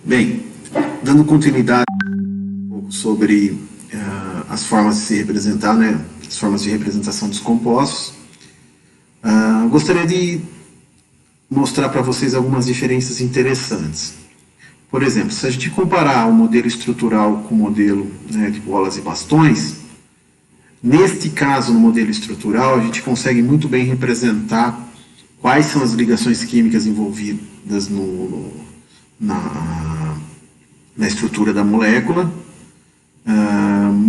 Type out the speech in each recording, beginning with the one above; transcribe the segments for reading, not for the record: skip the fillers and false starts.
Bem, dando continuidade um pouco sobre as formas de se representar, né, as formas de representação dos compostos, gostaria de mostrar para vocês algumas diferenças interessantes. Por exemplo, se a gente comparar o modelo estrutural com o modelo, né, de bolas e bastões, neste caso, no modelo estrutural, a gente consegue muito bem representar quais são as ligações químicas envolvidas na estrutura da molécula,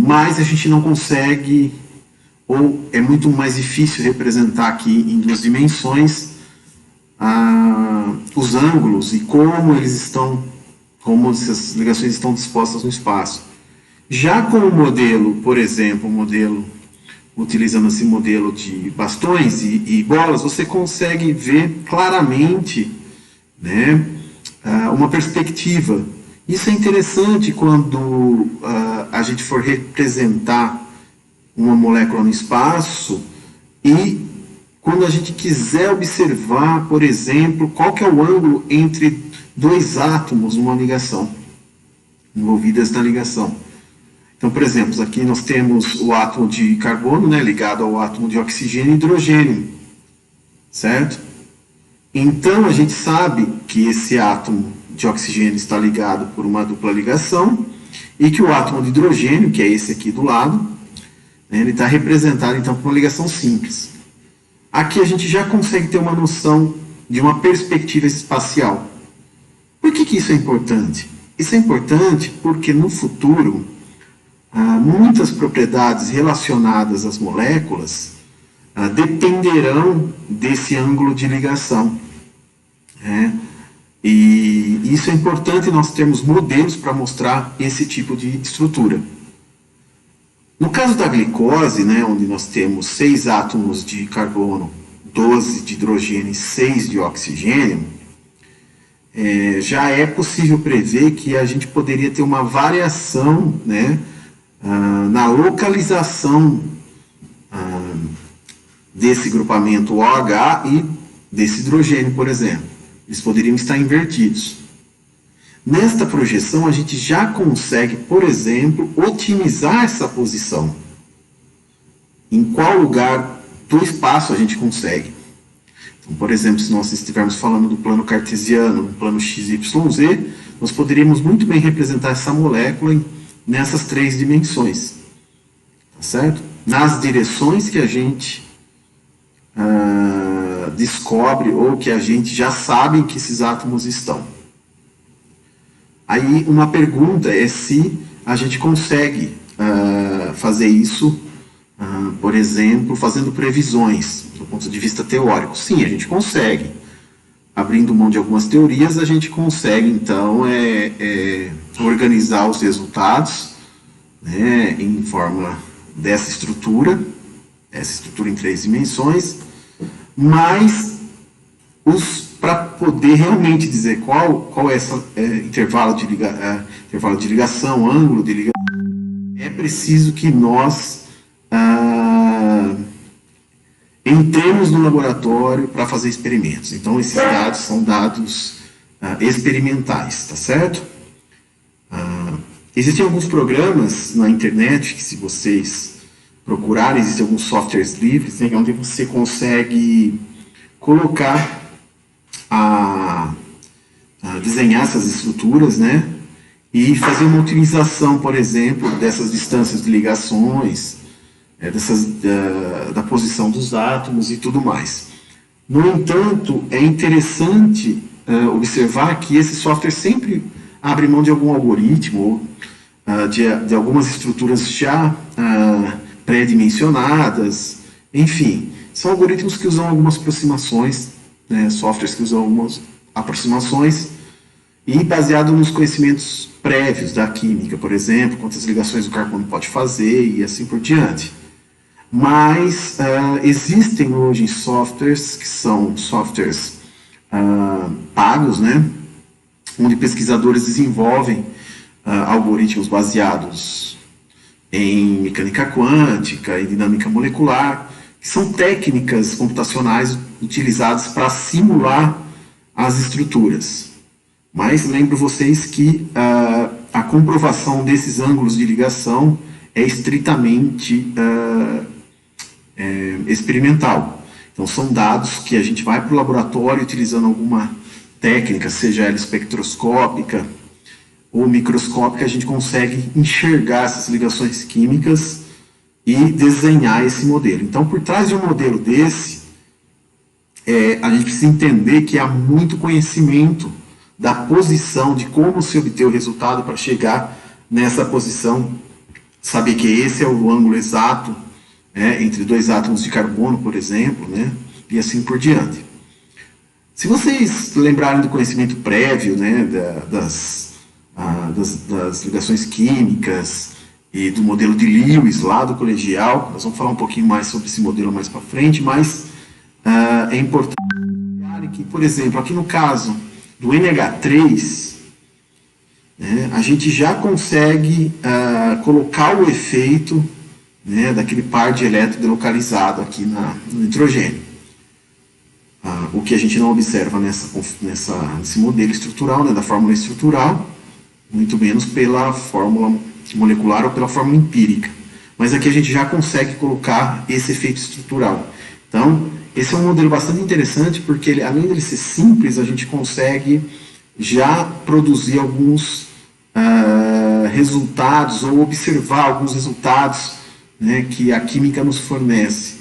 mas a gente não consegue, ou é muito mais difícil representar aqui em duas dimensões os ângulos e como essas ligações estão dispostas no espaço. Já com o modelo, por exemplo, utilizando esse modelo de bastões e bolas, você consegue ver claramente, né, uma perspectiva. Isso é interessante quando a gente for representar uma molécula no espaço e quando a gente quiser observar, por exemplo, qual que é o ângulo entre dois átomos numa ligação, envolvidas na ligação. Então, por exemplo, aqui nós temos o átomo de carbono, né, ligado ao átomo de oxigênio e hidrogênio, certo? Então, a gente sabe que esse átomo de oxigênio está ligado por uma dupla ligação e que o átomo de hidrogênio, que é esse aqui do lado, né, ele está representado, então, por uma ligação simples. Aqui a gente já consegue ter uma noção de uma perspectiva espacial. Por que isso é importante? Isso é importante porque, no futuro, muitas propriedades relacionadas às moléculas dependerão desse ângulo de ligação, né? E isso é importante nós termos modelos para mostrar esse tipo de estrutura. No caso da glicose, né, onde nós temos 6 átomos de carbono, 12 de hidrogênio e 6 de oxigênio, já é possível prever que a gente poderia ter uma variação, né, na localização desse grupamento OH e desse hidrogênio, por exemplo. Eles poderiam estar invertidos. Nesta projeção, a gente já consegue, por exemplo, otimizar essa posição. Em qual lugar do espaço a gente consegue? Então, por exemplo, se nós estivermos falando do plano cartesiano, no plano XYZ, nós poderíamos muito bem representar essa molécula nessas 3 dimensões, tá certo? Nas direções que a gente descobre ou que a gente já sabe em que esses átomos estão. Aí uma pergunta é se a gente consegue fazer isso, por exemplo, fazendo previsões do ponto de vista teórico. Sim, a gente consegue. Abrindo mão de algumas teorias, a gente consegue, então, organizar os resultados, né, em forma dessa estrutura, essa estrutura em 3 dimensões, mas para poder realmente dizer qual é esse intervalo de ligação, ângulo de ligação, é preciso que nós entremos no laboratório para fazer experimentos. Então, esses dados são dados experimentais, tá certo? Existem alguns programas na internet que, se vocês procurarem, existem alguns softwares livres, né, onde você consegue colocar desenhar essas estruturas, né, e fazer uma utilização, por exemplo, dessas distâncias de ligações, da posição dos átomos e tudo mais. No entanto, é interessante observar que esse software sempre abre mão de algum algoritmo ou de algumas estruturas já pré-dimensionadas, enfim, são algoritmos que usam algumas aproximações, né, softwares que usam algumas aproximações e baseado nos conhecimentos prévios da química, por exemplo, quantas ligações o carbono pode fazer e assim por diante. Mas existem hoje softwares que são softwares pagos, né, onde pesquisadores desenvolvem algoritmos baseados em mecânica quântica e dinâmica molecular, que são técnicas computacionais utilizadas para simular as estruturas. Mas lembro vocês que a comprovação desses ângulos de ligação é estritamente experimental. Então, são dados que a gente vai para o laboratório utilizando alguma técnica, seja ela espectroscópica ou microscópica, a gente consegue enxergar essas ligações químicas e desenhar esse modelo. Então, por trás de um modelo desse, a gente precisa entender que há muito conhecimento da posição, de como se obter o resultado para chegar nessa posição, saber que esse é o ângulo exato entre dois átomos de carbono, por exemplo, né, e assim por diante. Se vocês lembrarem do conhecimento prévio, né, das ligações químicas e do modelo de Lewis lá do colegial, nós vamos falar um pouquinho mais sobre esse modelo mais para frente, mas é importante que, por exemplo, aqui no caso do NH3, né, a gente já consegue colocar o efeito, né, daquele par de elétron delocalizado aqui no nitrogênio. O que a gente não observa nesse modelo estrutural, né, da fórmula estrutural, muito menos pela fórmula molecular ou pela fórmula empírica. Mas aqui a gente já consegue colocar esse efeito estrutural. Então, esse é um modelo bastante interessante, porque ele, além de ser simples, a gente consegue já produzir alguns resultados, ou observar alguns resultados, né, que a química nos fornece,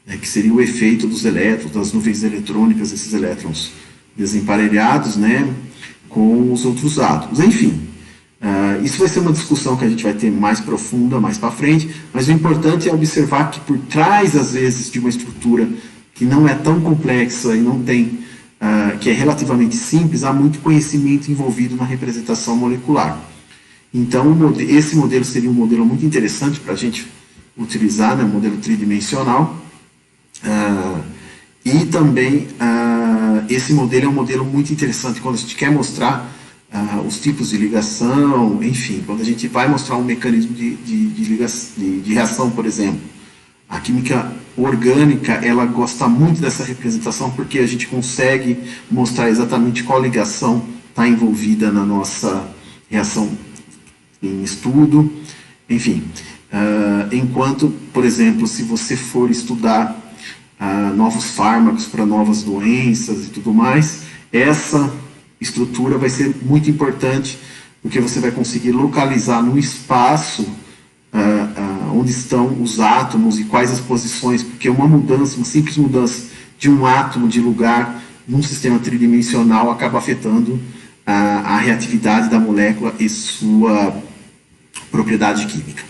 né, que seria o efeito dos elétrons, das nuvens eletrônicas, esses elétrons desemparelhados, né, com os outros átomos. Enfim, isso vai ser uma discussão que a gente vai ter mais profunda, mais para frente, mas o importante é observar que por trás, às vezes, de uma estrutura que não é tão complexa e não tem, que é relativamente simples, há muito conhecimento envolvido na representação molecular. Então, esse modelo seria um modelo muito interessante para a gente utilizar, né, um modelo tridimensional, e também esse modelo é um modelo muito interessante quando a gente quer mostrar os tipos de ligação, enfim, quando a gente vai mostrar um mecanismo de reação, por exemplo. A química orgânica, ela gosta muito dessa representação porque a gente consegue mostrar exatamente qual ligação está envolvida na nossa reação em estudo, enfim. Enquanto, por exemplo, se você for estudar novos fármacos para novas doenças e tudo mais, essa estrutura vai ser muito importante, porque você vai conseguir localizar no espaço onde estão os átomos e quais as posições, porque uma mudança, uma simples mudança de um átomo de lugar num sistema tridimensional acaba afetando a reatividade da molécula e sua propriedade química.